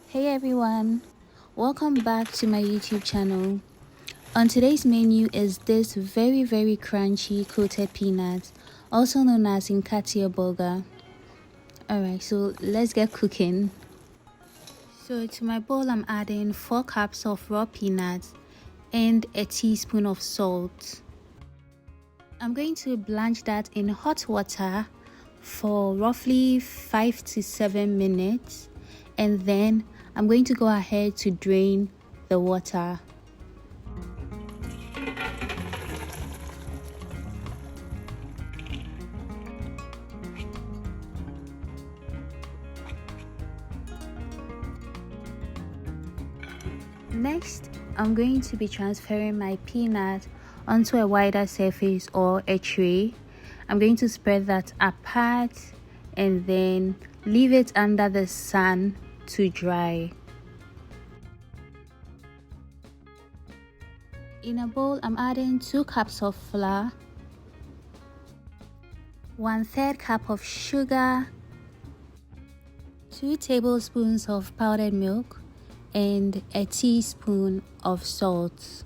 Hey everyone, welcome back to my YouTube channel. On today's menu is this very crunchy coated peanut, also known as Nkatie burger. Alright, so let's get cooking. So to my bowl I'm adding 4 cups of raw peanuts and a teaspoon of salt. I'm going to blanch that in hot water for roughly 5 to 7 minutes, and then I'm going to go ahead to drain the water. Next, I'm going to be transferring my peanut onto a wider surface or a tray. I'm going to spread that apart and then leave it under the sun to dry. In a bowl, I'm adding 2 cups of flour, 1/3 cup of sugar, 2 tablespoons of powdered milk, and a teaspoon of salt,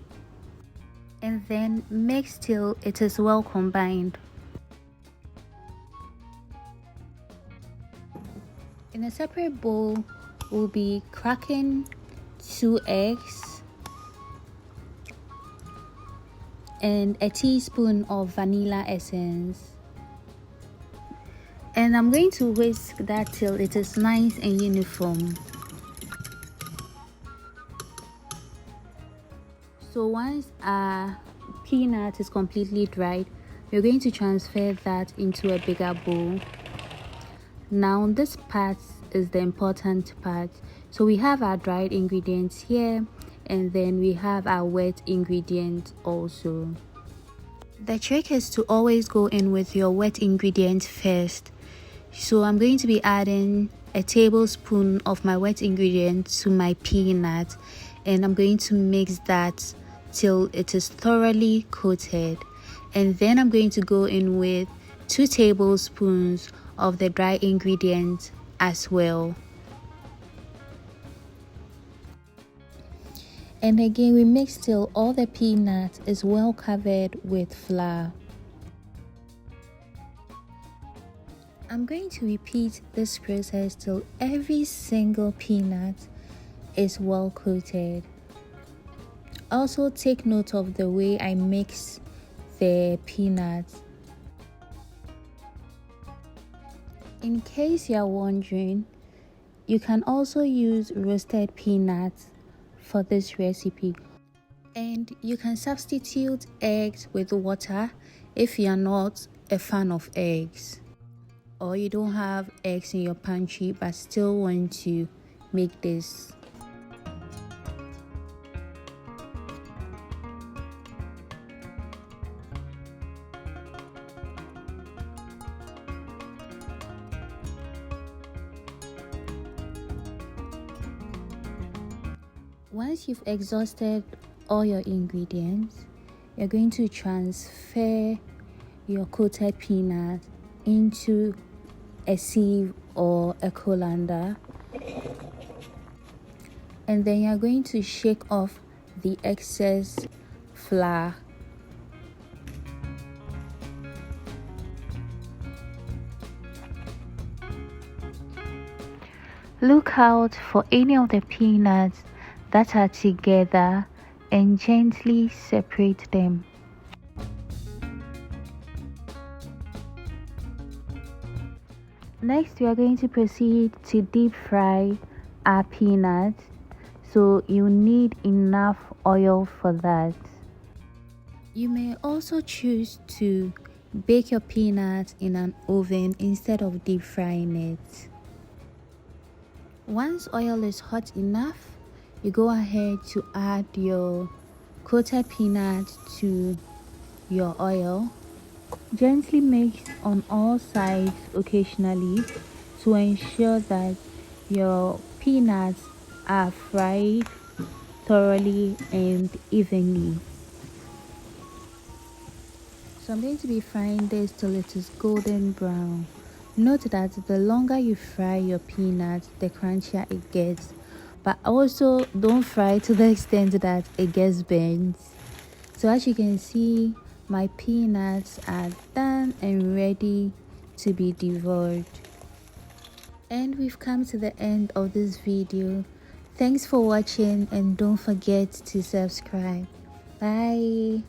and then mix till it is well combined. In a separate bowl, we'll be cracking 2 eggs and a teaspoon of vanilla essence, and I'm going to whisk that till it is nice and uniform. So once our peanut is completely dried, we're going to transfer that into a bigger bowl. Now this part is the important part. So we have our dried ingredients here, and then we have our wet ingredients also. The trick is to always go in with your wet ingredients first. So I'm going to be adding a tablespoon of my wet ingredients to my peanut, and I'm going to mix that till it is thoroughly coated, and then I'm going to go in with 2 tablespoons of the dry ingredients as well. And again, we mix till all the peanut is well covered with flour. I'm going to repeat this process till every single peanut is well coated. Also take note of the way I mix the peanuts. In case you're wondering, you can also use roasted peanuts for this recipe, and you can substitute eggs with water if you're not a fan of eggs, or you don't have eggs in your pantry but still want to make this. Once you've exhausted all your ingredients, you're going to transfer your coated peanut into a sieve or a colander, and then you're going to shake off the excess flour. Look out for any of the peanuts that are together and gently separate them. Next, we are going to proceed to deep fry our peanuts, so you need enough oil for that. You may also choose to bake your peanuts in an oven instead of deep frying it. Once oil is hot enough, you go ahead to add your coated peanut to your oil. Gently mix on all sides occasionally to ensure that your peanuts are fried thoroughly and evenly. So I'm going to be frying this till it is golden brown. Note that the longer you fry your peanuts, the crunchier it gets. but also don't fry to the extent that it gets burnt. So as you can see, my peanuts are done and ready to be devoured. And we've come to the end of this video. Thanks for watching and don't forget to subscribe. Bye.